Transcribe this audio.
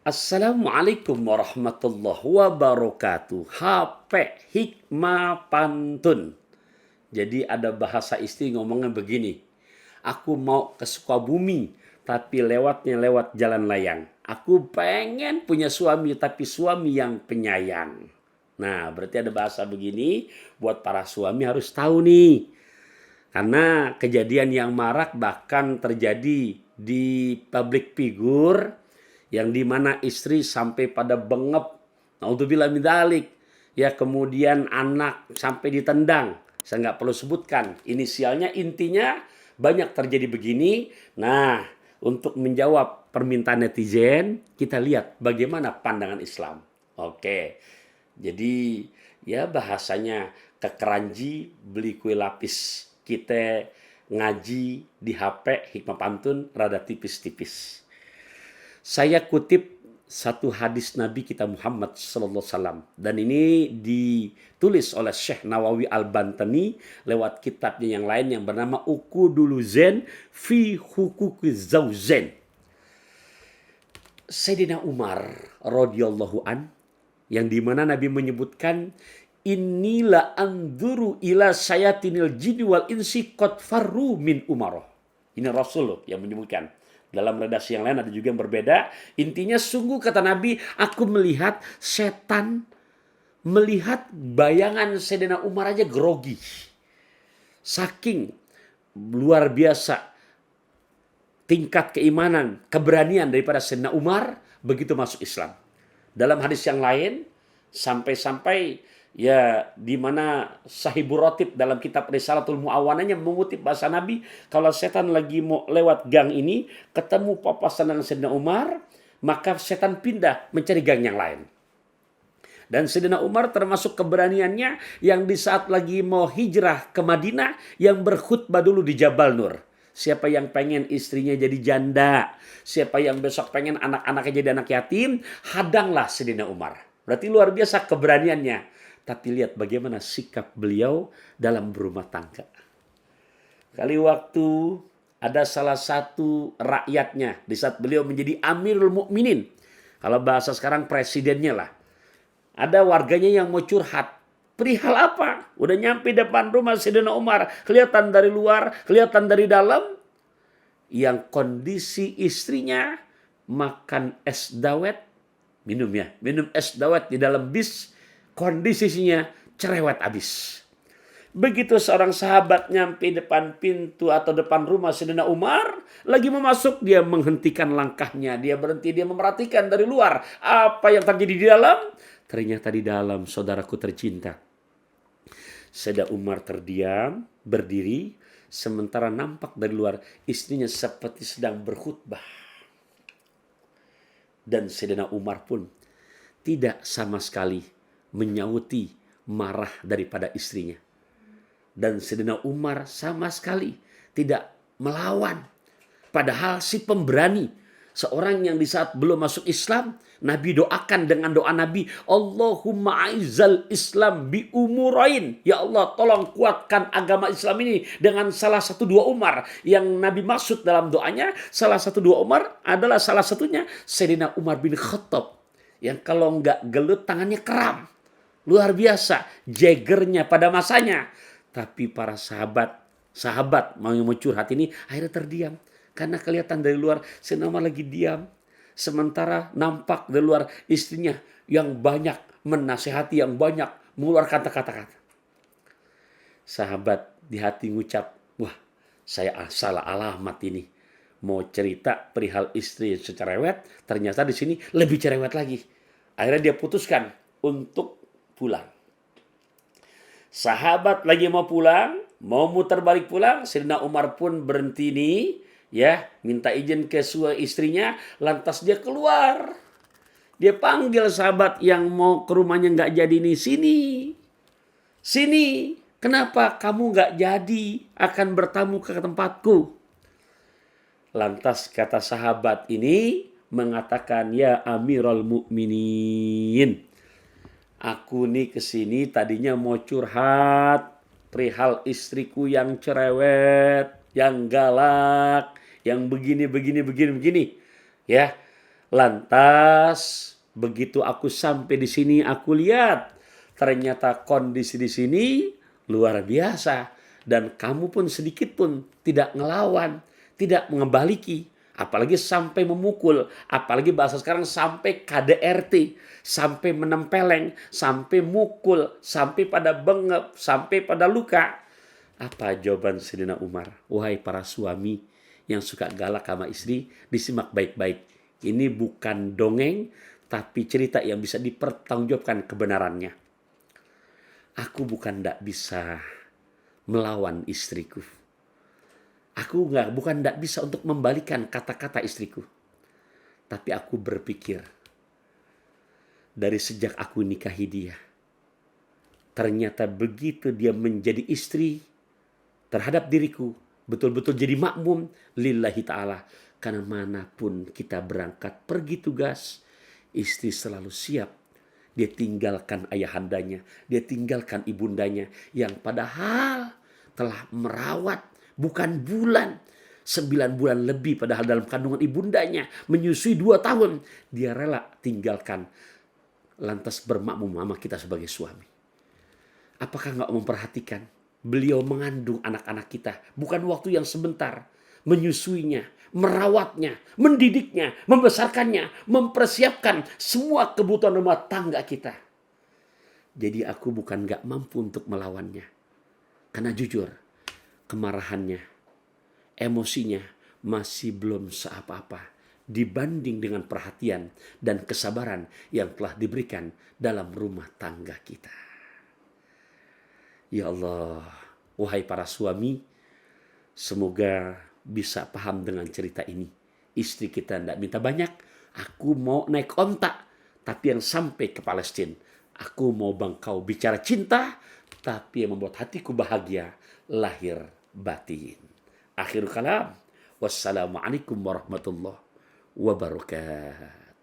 Assalamualaikum warahmatullahi wabarakatuh. HP Hikmah Pantun. Jadi ada bahasa istri ngomongnya begini. Aku mau ke Sukabumi, tapi lewatnya lewat jalan layang. Aku pengen punya suami, tapi suami yang penyayang. Nah, berarti ada bahasa begini, buat para suami harus tahu nih. Karena kejadian yang marak bahkan terjadi di public figure yang dimana istri sampai pada bengep, naudzubillah min dzalik, ya, kemudian anak sampai ditendang. Saya nggak perlu sebutkan inisialnya, intinya banyak terjadi begini. Nah, untuk menjawab permintaan netizen, kita lihat bagaimana pandangan Islam. Oke, jadi ya bahasanya kekeranji beli kue lapis. Kita ngaji di HP Hikmah Pantun rada tipis-tipis. Saya kutip satu hadis Nabi kita Muhammad sallallahu alaihi wasallam, dan ini ditulis oleh Syekh Nawawi Al-Bantani lewat kitabnya yang lain yang bernama Uqudul Zen fi Huquqiz Zaujain. Sayyidina Umar radhiyallahu an, yang dimana Nabi menyebutkan inilah anzuru ila sayatinil jinni wal insi qad farru min umaroh. Ini Rasul yang menyebutkan. Dalam redaksi yang lain ada juga yang berbeda. Intinya sungguh kata Nabi, aku melihat setan melihat bayangan Sayyidina Umar aja grogi. Saking luar biasa tingkat keimanan, keberanian daripada Sayyidina Umar begitu masuk Islam. Dalam hadis yang lain, sampai-sampai ya di mana Sahibur Rotib dalam kitab Risalatul Mu'awananya mengutip bahasa Nabi, kalau setan lagi mau lewat gang ini ketemu papasan dengan Sayyidina Umar, maka setan pindah mencari gang yang lain. Dan Sayyidina Umar termasuk keberaniannya yang di saat lagi mau hijrah ke Madinah yang berkhutbah dulu di Jabal Nur. Siapa yang pengen istrinya jadi janda, siapa yang besok pengen anak-anaknya jadi anak yatim, hadanglah Sayyidina Umar. Berarti luar biasa keberaniannya. Tapi lihat bagaimana sikap beliau dalam berumah tangga. Kali waktu ada salah satu rakyatnya di saat beliau menjadi Amirul Mukminin. Kalau bahasa sekarang presidennya lah. Ada warganya yang mau curhat. Perihal apa? Udah nyampe depan rumah Sayyidina Umar. Kelihatan dari luar, kelihatan dari dalam. Yang kondisi istrinya makan es dawet. Minum es dawet di dalam bis. Kondisinya cerewet abis. Begitu seorang sahabat nyampe depan pintu atau depan rumah Sayyidina Umar, lagi mau masuk, dia menghentikan langkahnya, dia berhenti, dia memerhatikan dari luar apa yang terjadi di dalam. Ternyata di dalam, saudaraku tercinta, Sayyidina Umar terdiam, berdiri, sementara nampak dari luar istrinya seperti sedang berkhutbah. Dan Sayyidina Umar pun tidak sama sekali menyauti marah daripada istrinya. Dan Sayyidina Umar sama sekali tidak melawan. Padahal si pemberani, seorang yang di saat belum masuk Islam, Nabi doakan dengan doa Nabi, Allahumma aizal Islam bi umurain. Ya Allah, tolong kuatkan agama Islam ini dengan salah satu dua Umar. Yang Nabi maksud dalam doanya, salah satu dua Umar adalah salah satunya Sayyidina Umar bin Khattab. Yang kalau nggak gelut tangannya kram. Luar biasa jagernya pada masanya. Tapi para sahabat mau curhat ini akhirnya terdiam. Karena kelihatan dari luar Sayyidina Umar lagi diam. Sementara nampak dari luar istrinya yang banyak menasihati, yang banyak mengeluarkan kata-kata. Sahabat di hati ngucap, wah, saya salah alamat ini. Mau cerita perihal istri secara cerewet, ternyata di sini lebih cerewet lagi. Akhirnya dia putuskan untuk pulang. Sahabat lagi mau pulang, mau muter balik pulang, Sayyidina Umar pun berhenti nih, ya, minta izin ke istrinya, lantas dia keluar. Dia panggil sahabat yang mau ke rumahnya nggak jadi nih, sini, kenapa kamu nggak jadi akan bertamu ke tempatku? Lantas kata sahabat ini mengatakan, ya Amirul Mukminin, aku nih kesini tadinya mau curhat perihal istriku yang cerewet, yang galak, yang begini. Ya, Lantas begitu aku sampai di sini, aku lihat ternyata kondisi di sini luar biasa, dan kamu pun sedikit pun tidak ngelawan, tidak mengebaliki, apalagi sampai memukul, apalagi bahasa sekarang sampai KDRT, sampai menempeleng, sampai mukul, sampai pada bengep, sampai pada luka. Apa jawaban Sayyidina Umar? Wahai para suami yang suka galak sama istri, disimak baik-baik. Ini bukan dongeng, tapi cerita yang bisa dipertanggungjawabkan kebenarannya. Aku bukan tidak bisa melawan istriku. Bukan tidak bisa untuk membalikan kata-kata istriku. Tapi aku berpikir, dari sejak aku nikahi dia, ternyata begitu dia menjadi istri terhadap diriku, betul-betul jadi makmum lillahi ta'ala. Karena manapun kita berangkat pergi tugas, istri selalu siap. Dia tinggalkan ayahandanya, dia tinggalkan ibundanya yang padahal telah merawat bukan bulan, 9 bulan lebih padahal dalam kandungan ibundanya, menyusui 2 tahun. Dia rela tinggalkan, lantas bermakmum sama kita sebagai suami. Apakah nggak memperhatikan? Beliau mengandung anak-anak kita, bukan waktu yang sebentar, menyusuinya, merawatnya, mendidiknya, membesarkannya, mempersiapkan semua kebutuhan rumah tangga kita. Jadi aku bukan gak mampu untuk melawannya. Karena jujur, kemarahannya, emosinya masih belum seapa-apa dibanding dengan perhatian dan kesabaran yang telah diberikan dalam rumah tangga kita. Ya Allah, wahai para suami, semoga bisa paham dengan cerita ini. Istri kita tidak minta banyak. Aku mau naik onta, tapi yang sampai ke Palestina. Aku mau bangkau bicara cinta, tapi yang membuat hatiku bahagia, lahir batin. Akhirul kalam. Wassalamualaikum warahmatullahi wabarakatuh.